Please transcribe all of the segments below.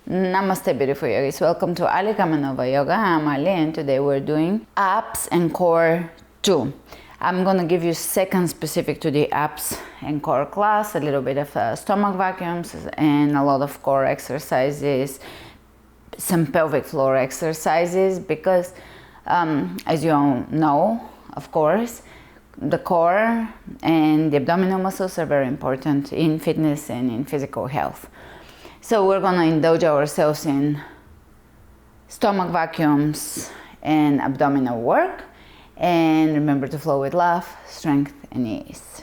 Namaste, beautiful yogis. Welcome to Kamenova Yoga. I'm Ali, and today we're doing abs and core 2. I'm gonna give you second specific to the abs and core class, a little bit of stomach vacuums and a lot of core exercises, some pelvic floor exercises, because as you all know, of course, the core and the abdominal muscles are very important in fitness and in physical health. So we're gonna indulge ourselves in stomach vacuums and abdominal work, and remember to flow with love, strength, and ease.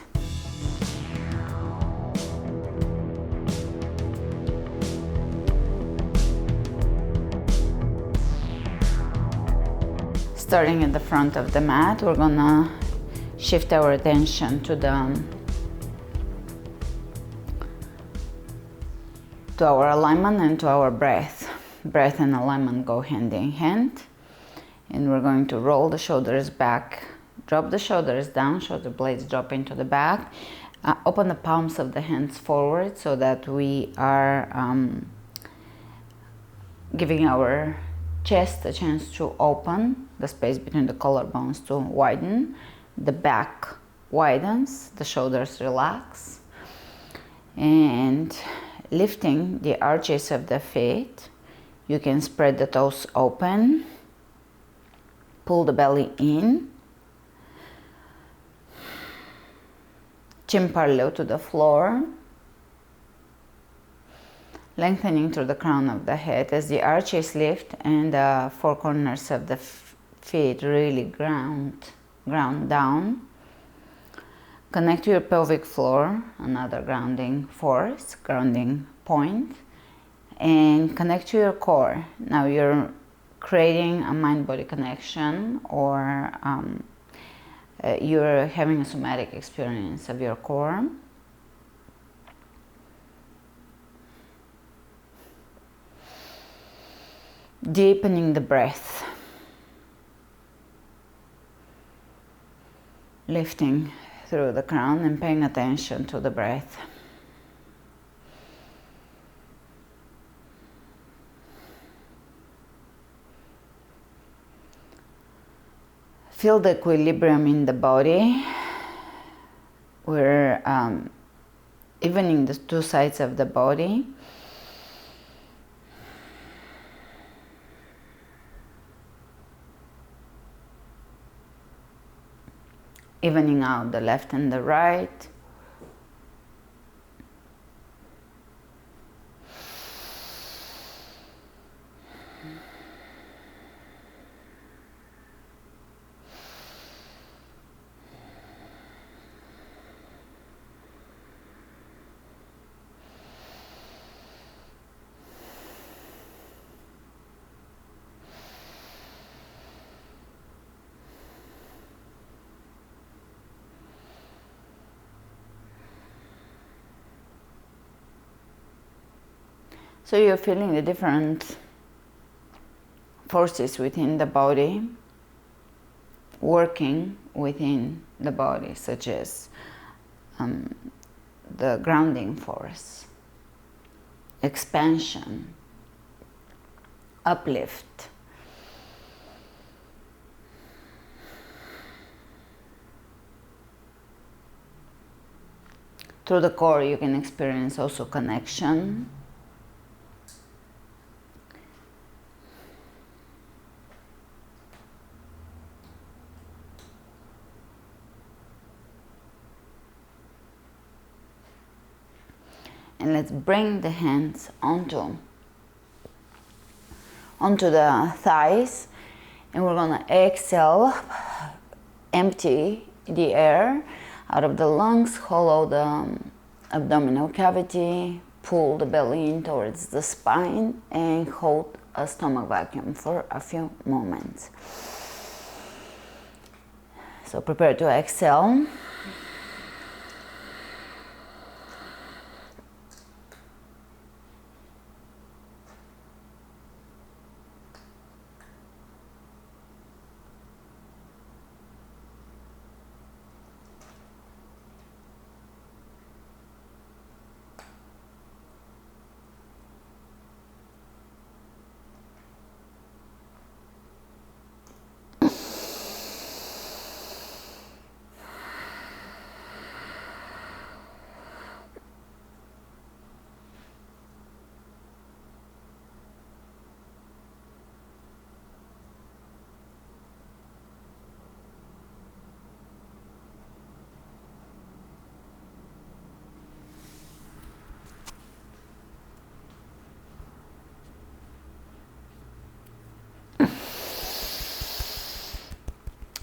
Starting at the front of the mat, we're gonna shift our attention to our alignment and to our breath. Breath and alignment go hand in hand. And we're going to roll the shoulders back, drop the shoulders down, shoulder blades drop into the back. Open the palms of the hands forward so that we are giving our chest a chance to open, the space between the collarbones to widen. The back widens, the shoulders relax. And lifting the arches of the feet, you can spread the toes open, pull the belly in, chin parallel to the floor, lengthening through the crown of the head as the arches lift and the four corners of the feet really ground down. Connect to your pelvic floor, another grounding force, grounding point, and connect to your core. Now you're creating a mind-body connection, or you're having a somatic experience of your core. Deepening the breath. Lifting through the crown and paying attention to the breath. Feel the equilibrium in the body. We're evening the two sides of the body. Evening out the left and the right. So you're feeling the different forces within the body, working within the body, such as the grounding force, expansion, uplift. Through the core you can experience also connection. And let's bring the hands onto the thighs, and we're gonna exhale, empty the air out of the lungs, hollow the abdominal cavity, pull the belly in towards the spine, and hold a stomach vacuum for a few moments. So prepare to exhale.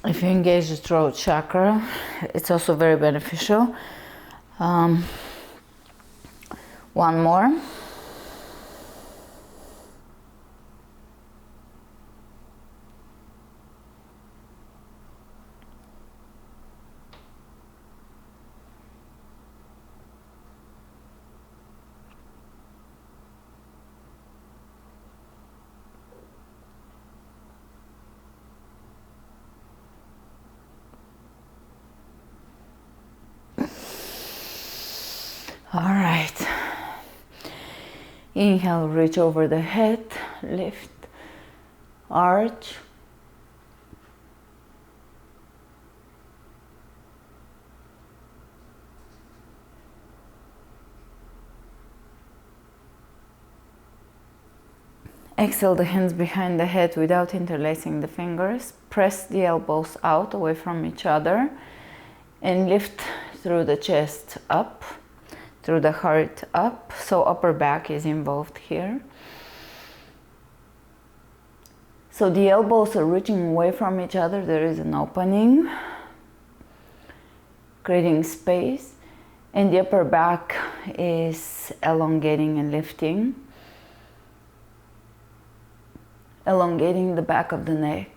If you engage the throat chakra, it's also very beneficial. One more. All right. Inhale, reach over the head, lift, arch. Exhale the hands behind the head without interlacing the fingers. Press the elbows out away from each other and lift through the chest up, through the heart up, so upper back is involved here. So the elbows are reaching away from each other, there is an opening, creating space, and the upper back is elongating and lifting, elongating the back of the neck.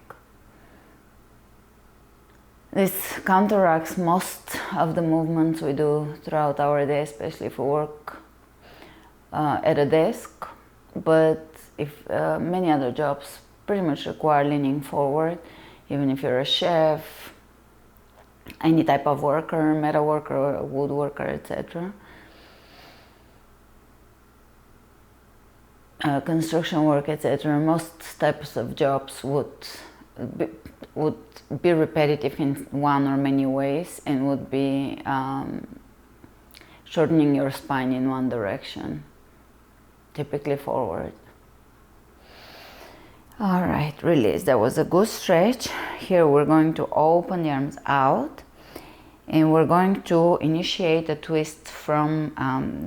This counteracts most of the movements we do throughout our day, especially if we work at a desk. But if many other jobs pretty much require leaning forward, even if you're a chef, any type of worker, metal worker, woodworker, etc. Construction work, etc. Most types of jobs would be repetitive in one or many ways and would be shortening your spine in one direction, typically forward. All right, release. That was a good stretch. Here we're going to open the arms out and we're going to initiate a twist from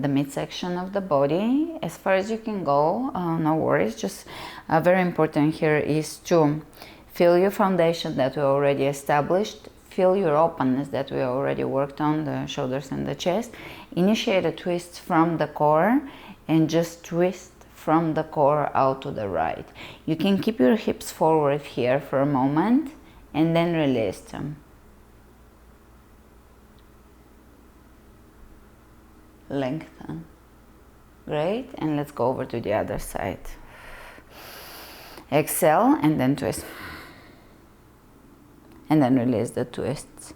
the midsection of the body as far as you can go. No worries, just very important here is to feel your foundation that we already established, feel your openness that we already worked on, the shoulders and the chest. Initiate a twist from the core and just twist from the core out to the right. You can keep your hips forward here for a moment and then release them. Lengthen. Great, and let's go over to the other side. Exhale and then twist. And then release the twists.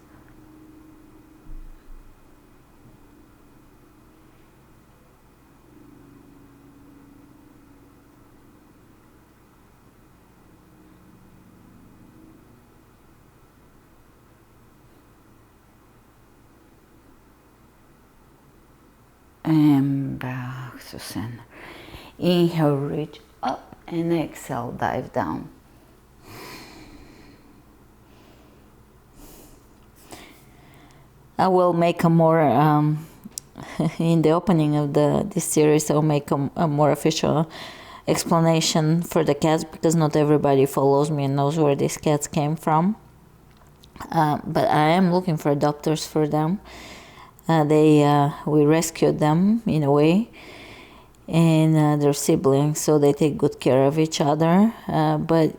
And back to center. Inhale, reach up, and exhale, dive down. I will make a more, in the opening of this series, I'll make a more official explanation for the cats because not everybody follows me and knows where these cats came from. But I am looking for adopters for them. We rescued them in a way, and they're siblings, so they take good care of each other. But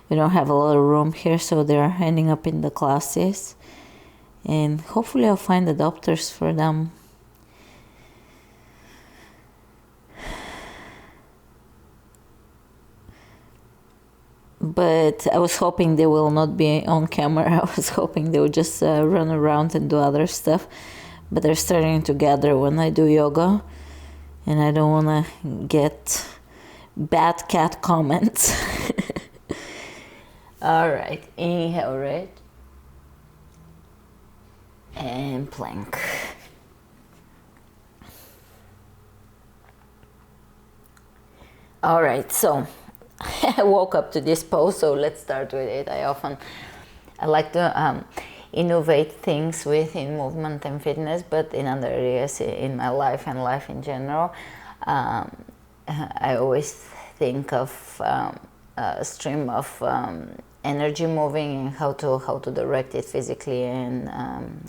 we don't have a lot of room here, so they're ending up in the classes. And hopefully I'll find adopters for them. But I was hoping they will not be on camera. I was hoping they would just run around and do other stuff. But they're starting to gather when I do yoga. And I don't want to get bad cat comments. All right, inhale, right? And plank. All right, so I woke up to this pose, so let's start with it. I like to innovate things within movement and fitness, but in other areas in my life and life in general. I always think of a stream of energy moving and how to direct it physically and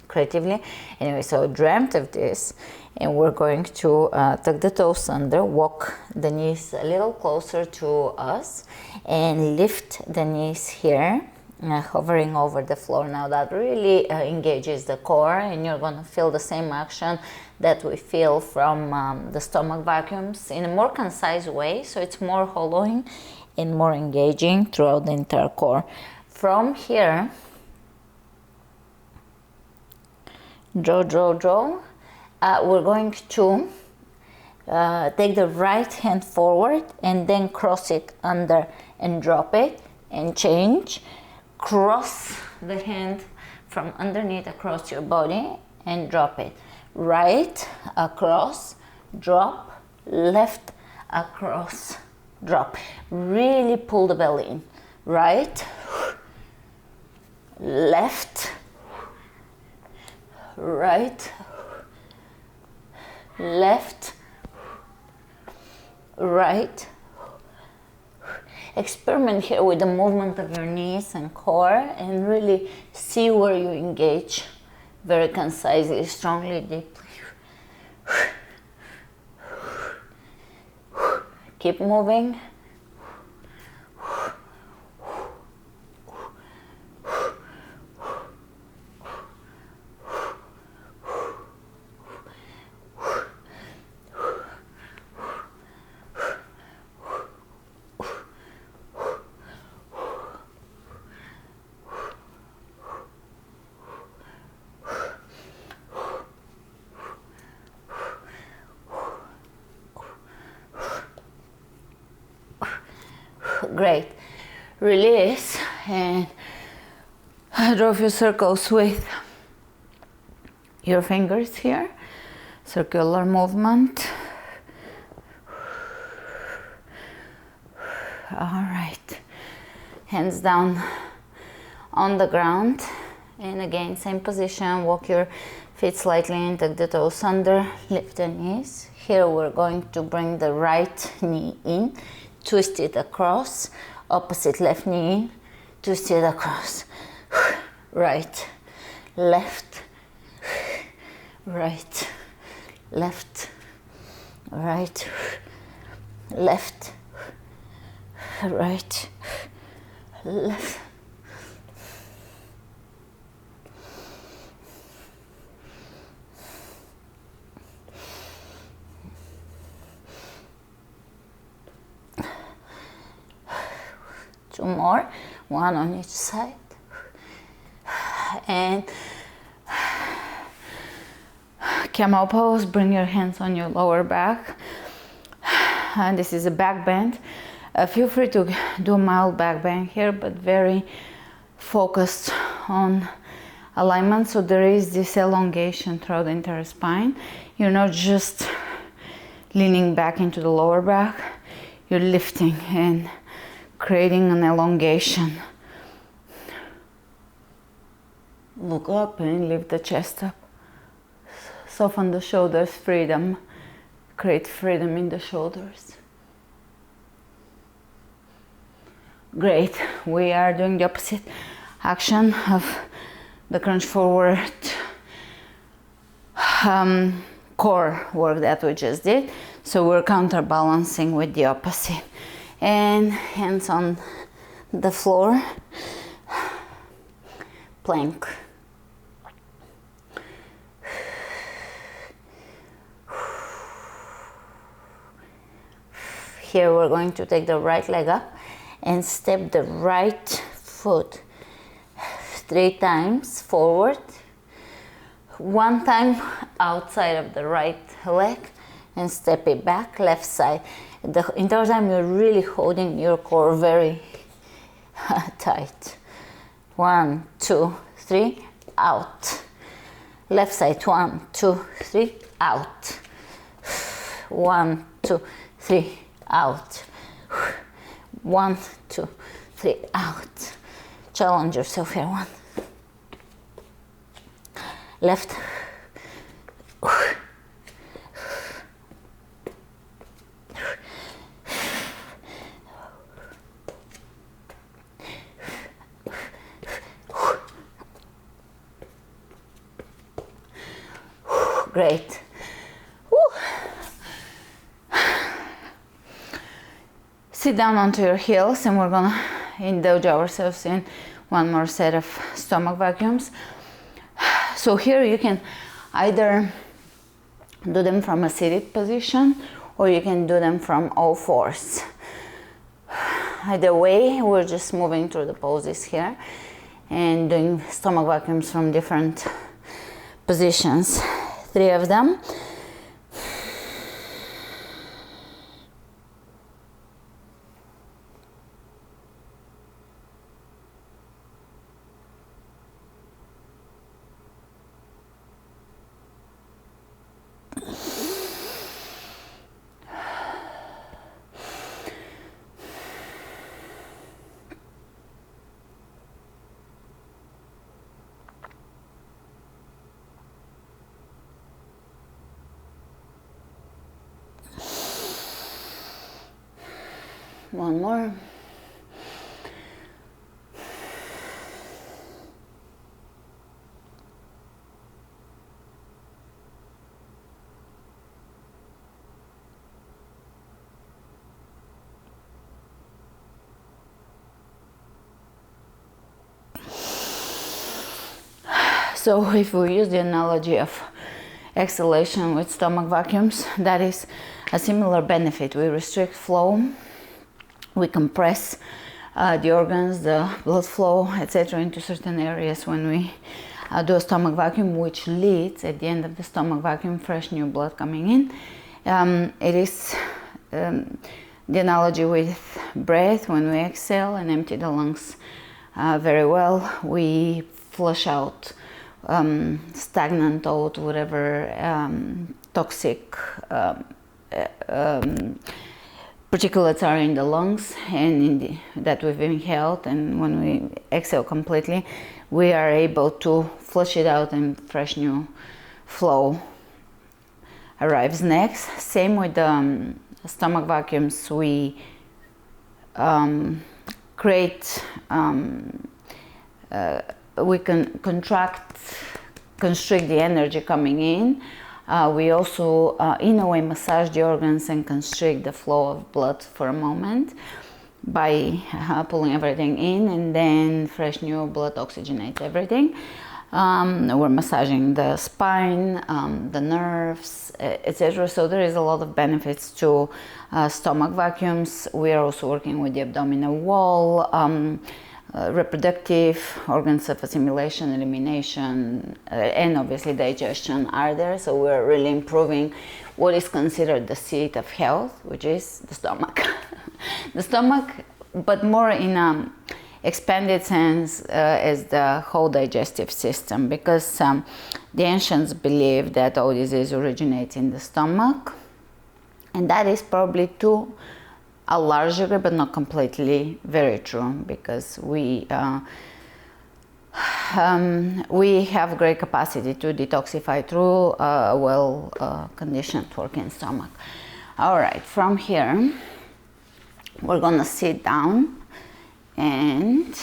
creatively. Anyway, so I dreamt of this, and we're going to tuck the toes under, walk the knees a little closer to us, and lift the knees here, hovering over the floor. Now that really engages the core, and you're going to feel the same action that we feel from the stomach vacuums in a more concise way, so it's more hollowing and more engaging throughout the entire core. From here, draw. We're going to take the right hand forward and then cross it under and drop it and change. Cross the hand from underneath across your body and drop it. Right across, drop, left across, drop. Really pull the belly in. Right, left, right, left, right. Experiment here with the movement of your knees and core, and really see where you engage very concisely, strongly, deeply. Keep moving. Great. Release and draw a few circles with your fingers here. Circular movement. All right. Hands down on the ground. And again, same position. Walk your feet slightly in, tuck the toes under, lift the knees. Here we're going to bring the right knee in. Twist it across, opposite left knee in, twist it across, right, left, right, left, right, left, right, left. Two more, one on each side. And camel pose, bring your hands on your lower back. And this is a back bend. Feel free to do a mild back bend here, but very focused on alignment. So there is this elongation throughout the entire spine. You're not just leaning back into the lower back, you're lifting and creating an elongation. Look up and lift the chest up. Soften the shoulders, freedom. Create freedom in the shoulders. Great. We are doing the opposite action of the crunch forward core work that we just did. So we're counterbalancing with the opposite. And hands on the floor, plank. Here we're going to take the right leg up and step the right foot 3 times forward, 1 time outside of the right leg, and step it back, left side. The entire time you're really holding your core very tight. 1, 2, 3, out. Left side, 1, 2, 3, out. 1, 2, 3, out. 1, 2, 3, out. Challenge yourself here. 1. Left. Great. Woo. Sit down onto your heels, and we're gonna indulge ourselves in one more set of stomach vacuums. So here you can either do them from a seated position, or you can do them from all fours. Either way, we're just moving through the poses here and doing stomach vacuums from different positions. 3 of them. One more. So if we use the analogy of exhalation with stomach vacuums, that is a similar benefit. We restrict flow, we compress the organs, the blood flow, etc. into certain areas when we do a stomach vacuum, which leads at the end of the stomach vacuum fresh new blood coming in. It is the analogy with breath. When we exhale and empty the lungs very well, we flush out stagnant out, whatever toxic particulates are in the lungs and that we've inhaled, and when we exhale completely, we are able to flush it out and fresh new flow arrives next. Same with the stomach vacuums. We create we can constrict the energy coming in. We also, in a way, massage the organs and constrict the flow of blood for a moment by pulling everything in, and then fresh new blood oxygenates everything. We're massaging the spine, the nerves, etc. So there is a lot of benefits to stomach vacuums. We are also working with the abdominal wall, reproductive organs of assimilation, elimination, and obviously digestion are there. So we're really improving what is considered the seat of health, which is the stomach. The stomach, but more in an expanded sense as the whole digestive system, because the ancients believed that all disease originates in the stomach, and that is probably to a large degree, but not completely, very true, because we have great capacity to detoxify through a well-conditioned working stomach. All right, from here, we're gonna sit down and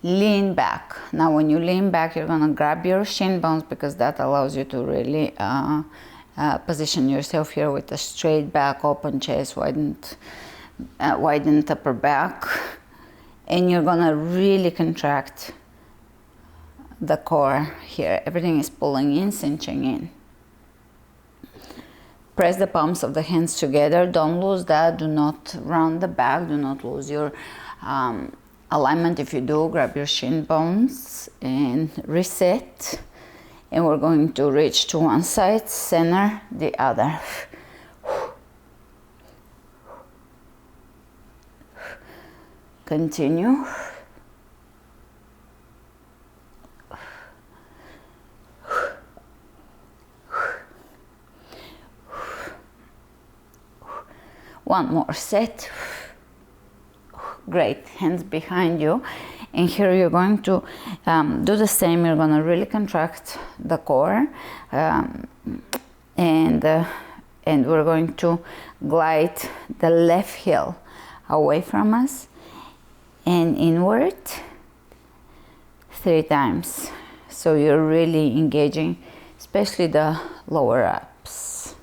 lean back. Now, when you lean back, you're gonna grab your shin bones, because that allows you to really position yourself here with a straight back, open chest, widened upper back, and you're gonna really contract the core here. Everything is pulling in, cinching in. Press the palms of the hands together. Don't lose that. Do not round the back. Do not lose your alignment. If you do, grab your shin bones and reset. And we're going to reach to one side, center the other. Continue. One more set. Great. Hands behind you. And here you're going to do the same. You're going to really contract the core, and we're going to glide the left heel away from us and inward 3 times. So you're really engaging, especially the lower abs.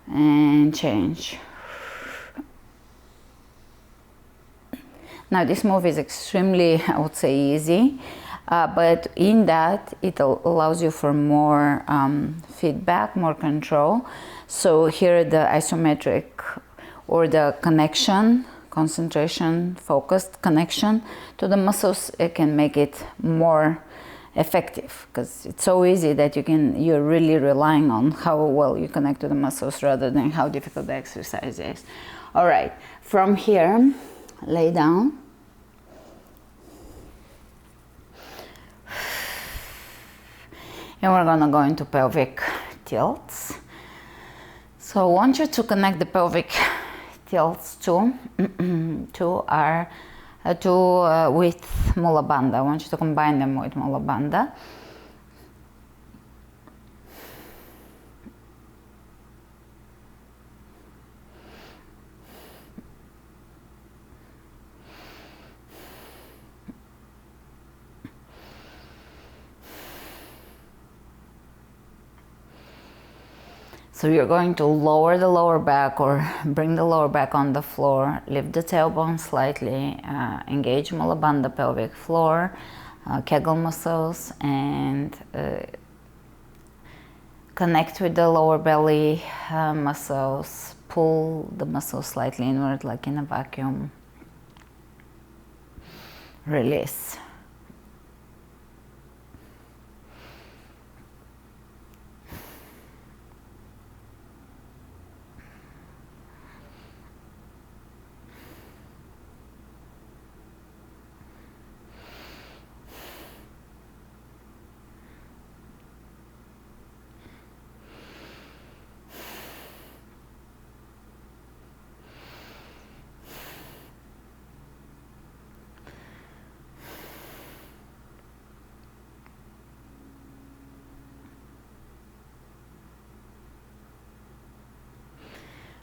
And change. Now this move is extremely, I would say, easy, but in that it allows you for more feedback, more control. So here the isometric, or the connection, concentration, focused connection to the muscles, it can make it more effective, because it's so easy that you're really relying on how well you connect to the muscles rather than how difficult the exercise is. All right, from here, lay down. And we're gonna go into pelvic tilts. So I want you to connect the pelvic tilts to with Mula Bandha. I want you to combine them with Mula Bandha. So you're going to lower the lower back, or bring the lower back on the floor, lift the tailbone slightly, engage Mula Bandha pelvic floor, Kegel muscles, and connect with the lower belly muscles, pull the muscles slightly inward like in a vacuum, release.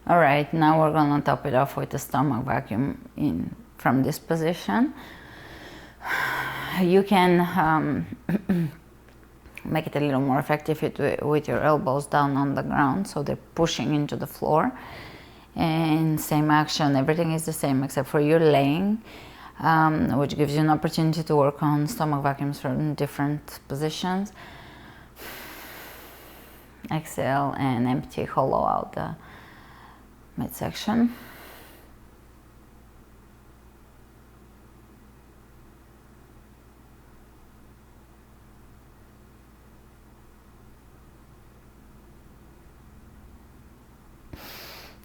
All right, now we're gonna top it off with the stomach vacuum from this position. You can make it a little more effective with your elbows down on the ground, so they're pushing into the floor. And same action, everything is the same except for you're laying, which gives you an opportunity to work on stomach vacuums from different positions. Exhale and empty, hollow out the midsection.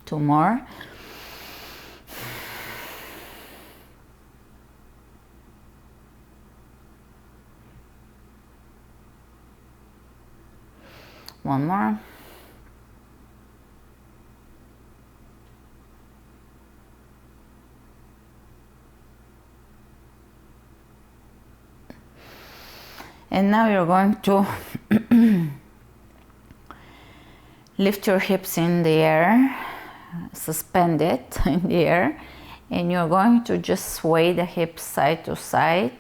Two more. One more. And now you're going to lift your hips in the air, suspend it in the air, and you're going to just sway the hips side to side,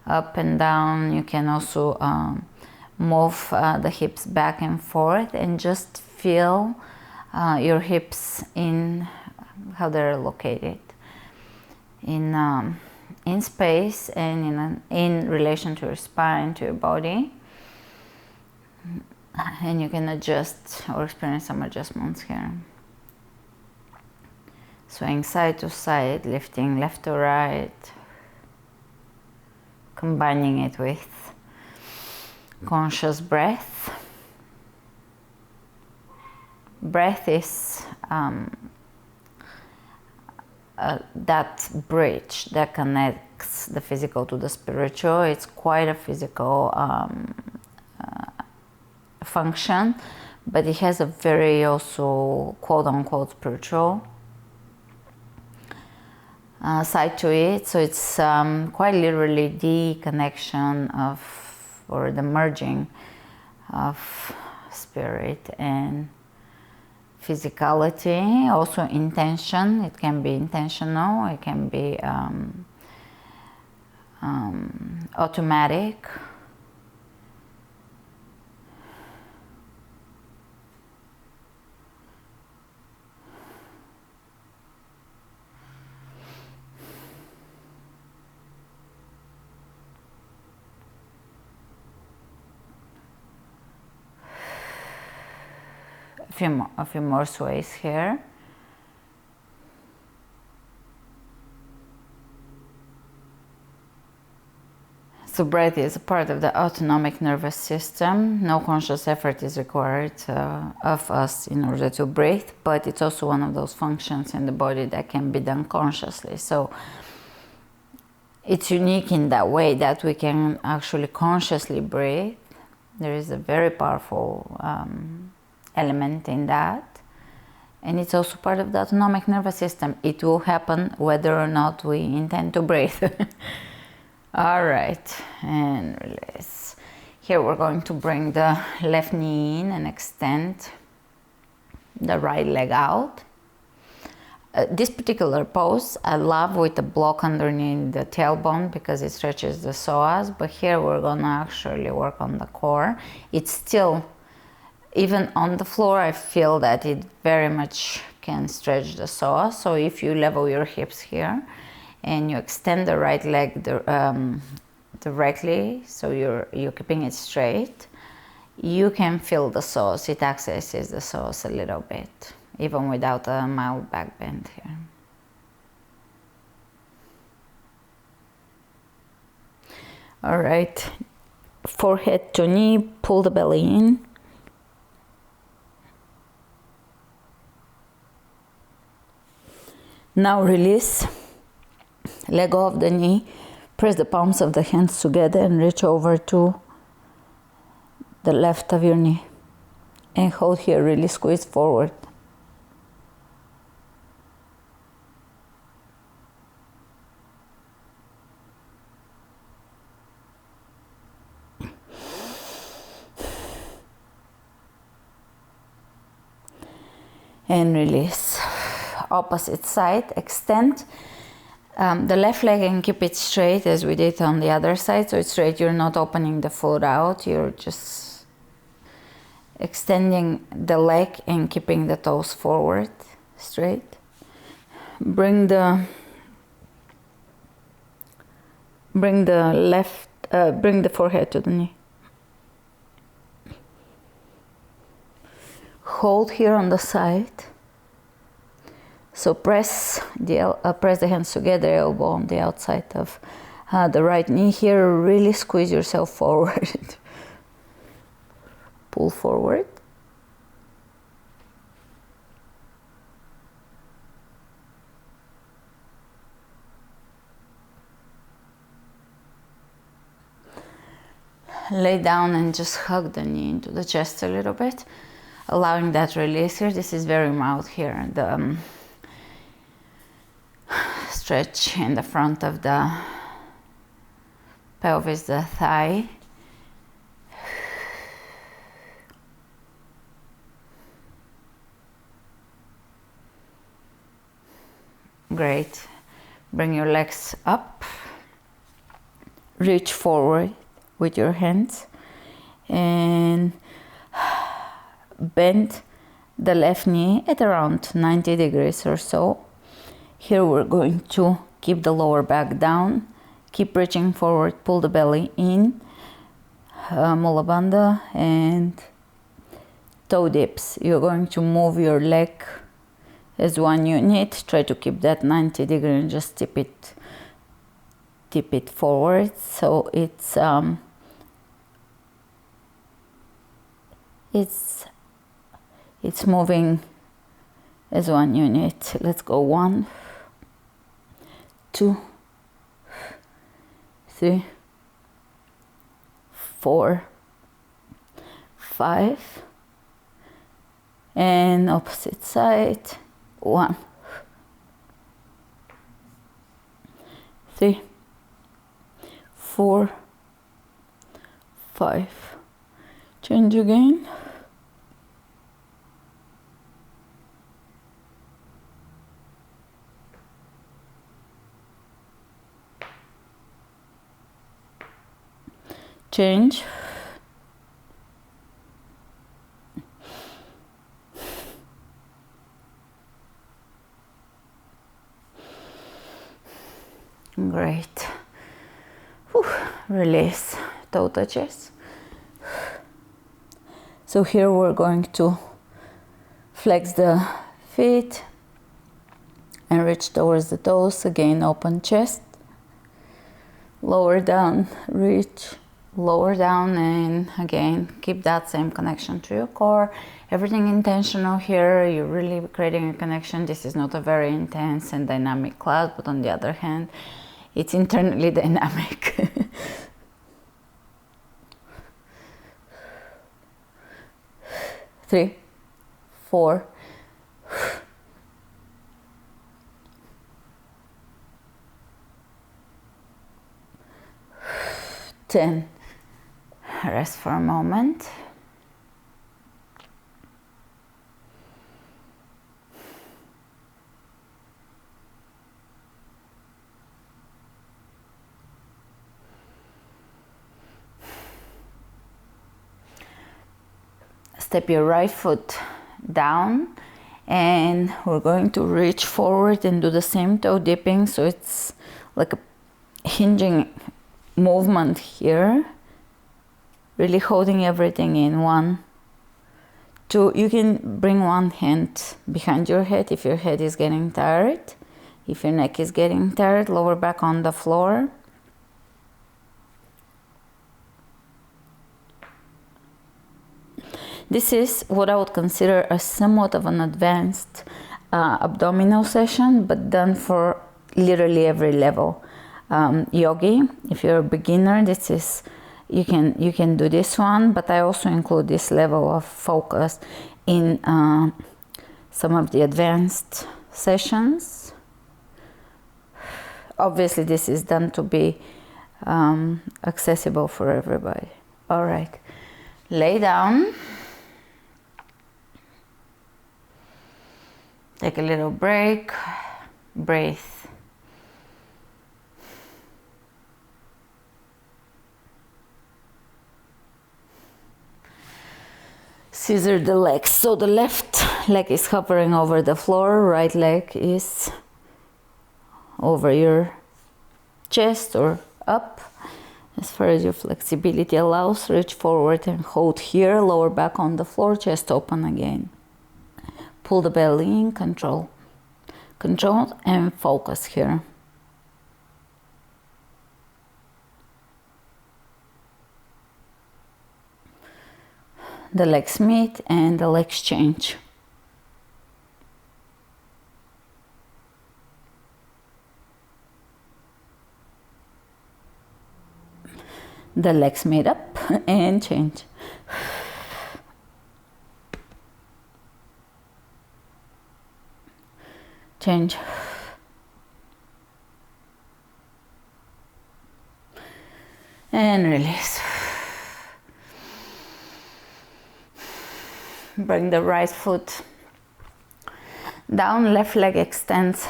up and down. You can also move the hips back and forth, and just feel your hips in how they're located in space and in relation to your spine, to your body. And you can adjust or experience some adjustments here. Swaying side to side, lifting left to right, combining it with conscious breath. Breath is that bridge that connects the physical to the spiritual. It's quite a physical function, but it has a very also quote-unquote spiritual side to it. So it's quite literally the connection of, or the merging of spirit and physicality, also intention. It can be intentional, it can be automatic. A few more sways here. So breath is a part of the autonomic nervous system. No conscious effort is required of us in order to breathe, but it's also one of those functions in the body that can be done consciously. So it's unique in that way that we can actually consciously breathe. There is a very powerful element in that, and it's also part of the autonomic nervous system. It will happen whether or not we intend to breathe. All right, and release. Here we're going to bring the left knee in and extend the right leg out. This particular pose I love with the block underneath the tailbone because it stretches the psoas, but here we're gonna actually work on the core. It's still, even on the floor, I feel that it very much can stretch the psoas. So if you level your hips here and you extend the right leg directly, so you're keeping it straight, you can feel the psoas. It accesses the psoas a little bit, even without a mild back bend here. All right, forehead to knee, pull the belly in. Now release, let go of the knee, press the palms of the hands together and reach over to the left of your knee. And hold here, really squeeze forward. And release. Opposite side, extend the left leg and keep it straight as we did on the other side. So it's straight, you're not opening the foot out, you're just extending the leg and keeping the toes forward, straight. Bring the forehead to the knee. Hold here on the side. So press the hands together, elbow on the outside of the right knee here. Really squeeze yourself forward. Pull forward. Lay down and just hug the knee into the chest a little bit, allowing that release here. This is very mild here. The stretch in the front of the pelvis, the thigh. Great. Bring your legs up. Reach forward with your hands and bend the left knee at around 90 degrees or so. Here we're going to keep the lower back down, keep reaching forward, pull the belly in, Mula Bandha and toe dips. You're going to move your leg as one unit. Try to keep that 90 degree and just tip it forward. So it's moving as one unit. Let's go 1, 2, 3, 4, 5, and opposite side. 1, 3, 4, 5. Change again. change, great. Whew. Release, toe touches. So here we're going to flex the feet and reach towards the toes. Again, open chest, lower down, reach, lower down, and again keep that same connection to your core. Everything intentional here. You're really creating a connection. This is not a very intense and dynamic class, but on the other hand, it's internally dynamic. 3, 4, 10. Rest for a moment. Step your right foot down, and we're going to reach forward and do the same toe dipping, so it's like a hinging movement here, really holding everything in. 1, 2. You can bring one hand behind your head if your head is getting tired. If your neck is getting tired, lower back on the floor. This is what I would consider a somewhat of an advanced abdominal session, but done for literally every level. Yogi, if you're a beginner, this is you can do this one, but I also include this level of focus in some of the advanced sessions. Obviously, this is done to be accessible for everybody. All right, lay down. Take a little break, breathe. Scissor the legs. So the left leg is hovering over the floor, right leg is over your chest or up. As far as your flexibility allows, reach forward and hold here, lower back on the floor, chest open again. Pull the belly in, control and focus here. The legs meet and the legs change. The legs meet up and change. Change. And release. Bring the right foot down, left leg extends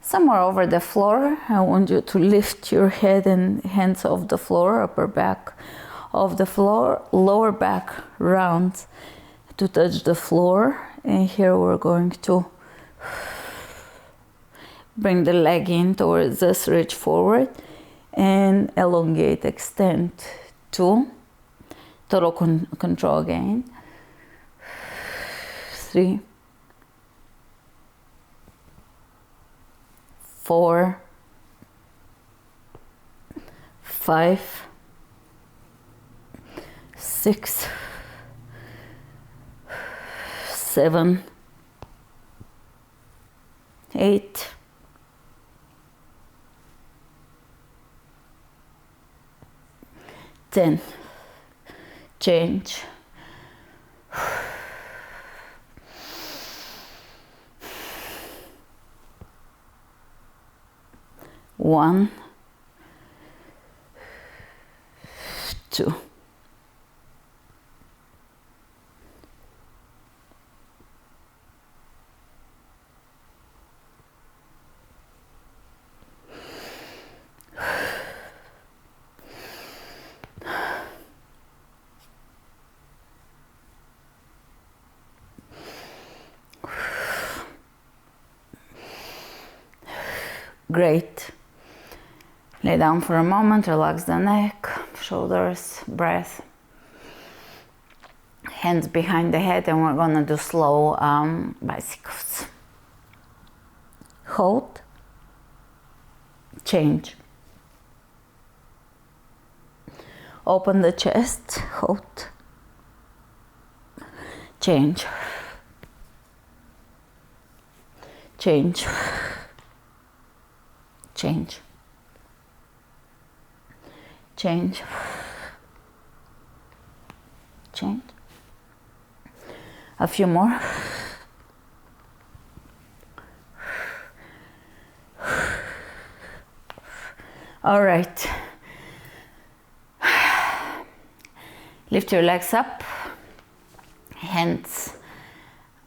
somewhere over the floor. I want you to lift your head and hands off the floor, upper back off the floor, lower back round to touch the floor. And here we're going to bring the leg in towards us, reach forward and elongate, extend to total control again. 3, 4, 5, 6, 7, 8, 10. Change. 1, 2. Great. Lay down for a moment, relax the neck, shoulders, breath. Hands behind the head, and we're gonna do slow bicycles. Hold. Change. Open the chest, hold. Change. Change. Change. Change. Change. A few more. All right. Lift your legs up. Hands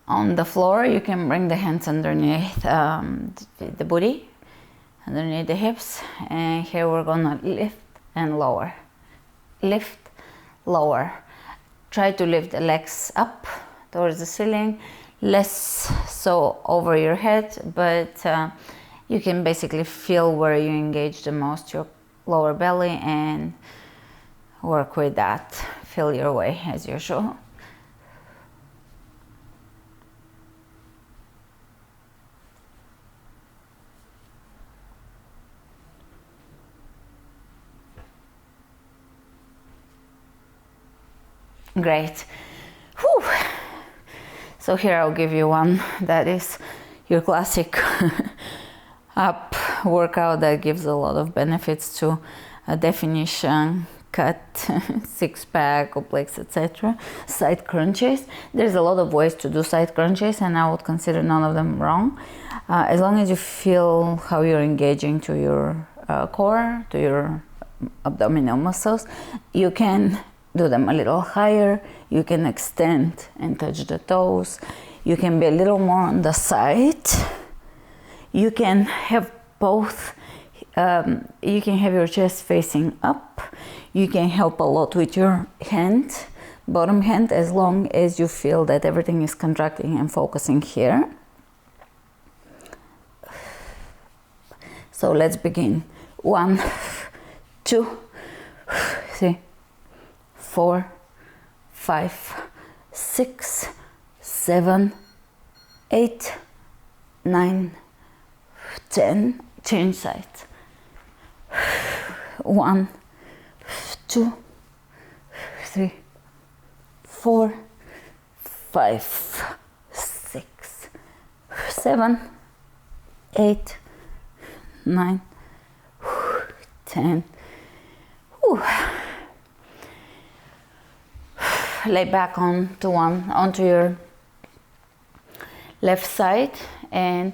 on the floor. You can bring the hands underneath the booty, underneath the hips. And here we're gonna lift and lower. Lift, lower. Try to lift the legs up towards the ceiling, less so over your head, but you can basically feel where you engage the most, your lower belly, and work with that. Feel your way as usual. Great. Whew. So here I'll give you one that is your classic up workout that gives a lot of benefits to a definition, cut, six-pack, obliques, etc. Side crunches. There's a lot of ways to do side crunches, and I would consider none of them wrong. As long as you feel how you're engaging to your core, to your abdominal muscles, you can do them a little higher. You can extend and touch the toes. You can be a little more on the side. You can have both. You can have your chest facing up. You can help a lot with your hand, bottom hand, as long as you feel that everything is contracting and focusing here. So let's begin. 1, 2, 3, 4, 5, 6, 7, 8, 9, 10. Change sides. 1, 2, 3, 4, 5, 6, 7, 8, 9, 10. Whew. Lay back onto your left side and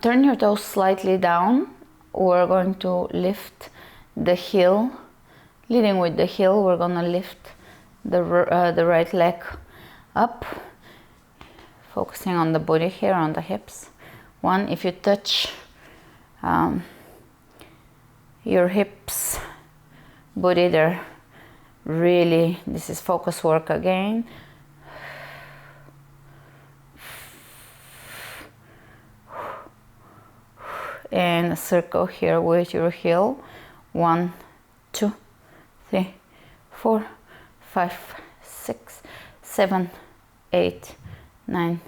turn your toes slightly down. We're going to lift the heel, leading with the heel. We're going to lift the right leg up, focusing on the booty here, on the hips. 1, if you touch your hips, booty, they're really, this is focus work again. And a circle here with your heel. 1, 2, 3, 4, 5, 6, 7, 8, 9,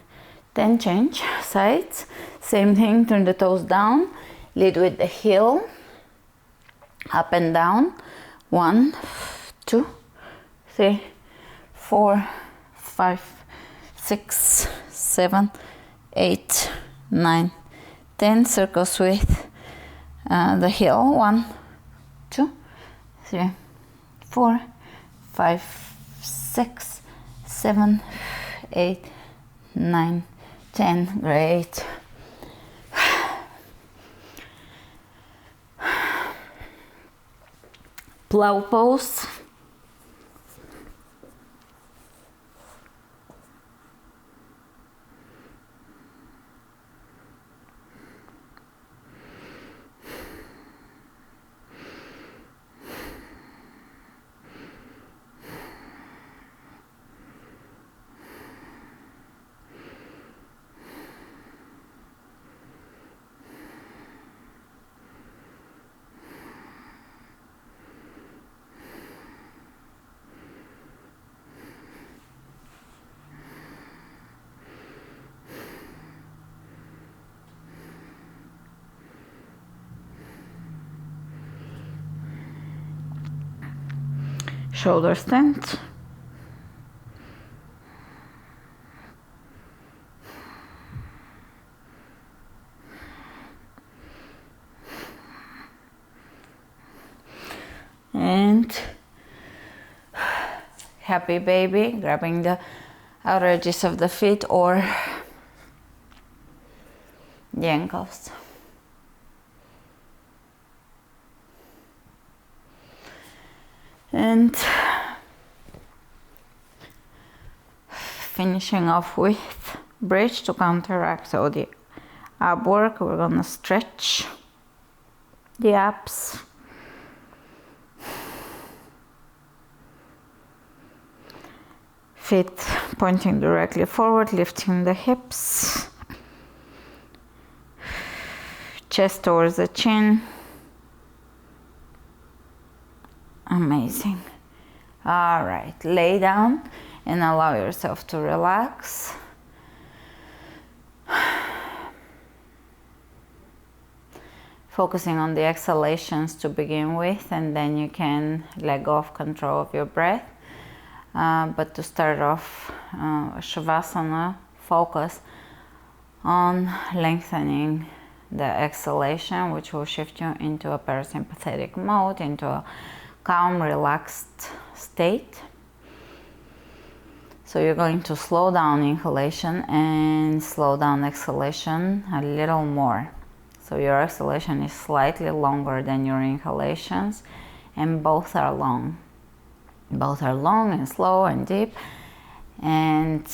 10. Change sides. Same thing, turn the toes down. Lead with the heel. Up and down. 1, 2, 3, 4, 5, 6, 7, 8, 9, 10. Circles with the heel. 1, 2, 3, 4, 5, 6, 7, 8, 9, 10. Great. Plow pose. shoulder stand. And happy baby, grabbing the outer edges of the feet or the ankles. And finishing off with bridge to counteract all the ab work. We're gonna stretch the abs. Feet pointing directly forward, lifting the hips. Chest towards the chin. Amazing. All right, lay down and allow yourself to relax. Focusing on the exhalations to begin with, and then you can let go of control of your breath. But to start off, Shavasana, focus on lengthening the exhalation, which will shift you into a parasympathetic mode, into a calm, relaxed state. So you're going to slow down inhalation and slow down exhalation a little more. So your exhalation is slightly longer than your inhalations, and both are long. Both are long and slow and deep. And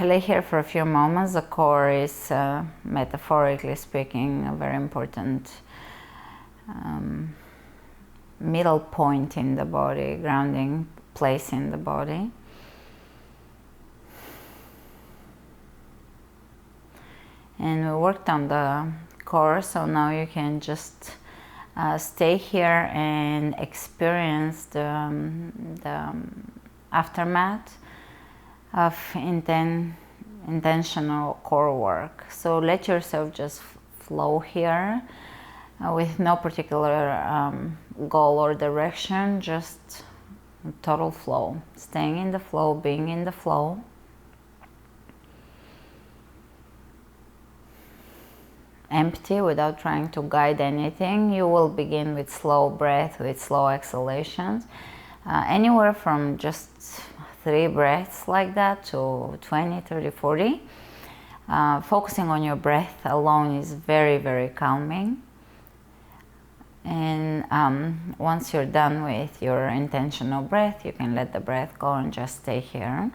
lay here for a few moments. The core is, metaphorically speaking, a very important middle point in the body, grounding place in the body. And we worked on the core, so now you can just stay here and experience the aftermath of intentional core work. So let yourself just flow here with no particular goal or direction, just total flow, staying in the flow, being in the flow. Empty, without trying to guide anything. You will begin with slow breath, with slow exhalations, anywhere from just 3 breaths like that to 20, 30, 40. Focusing on your breath alone is very, very calming. And once you're done with your intentional breath, you can let the breath go and just stay here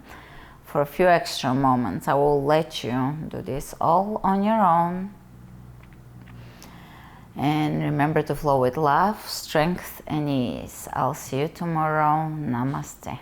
for a few extra moments. I will let you do this all on your own. And remember to flow with love, strength, and ease. I'll see you tomorrow. Namaste.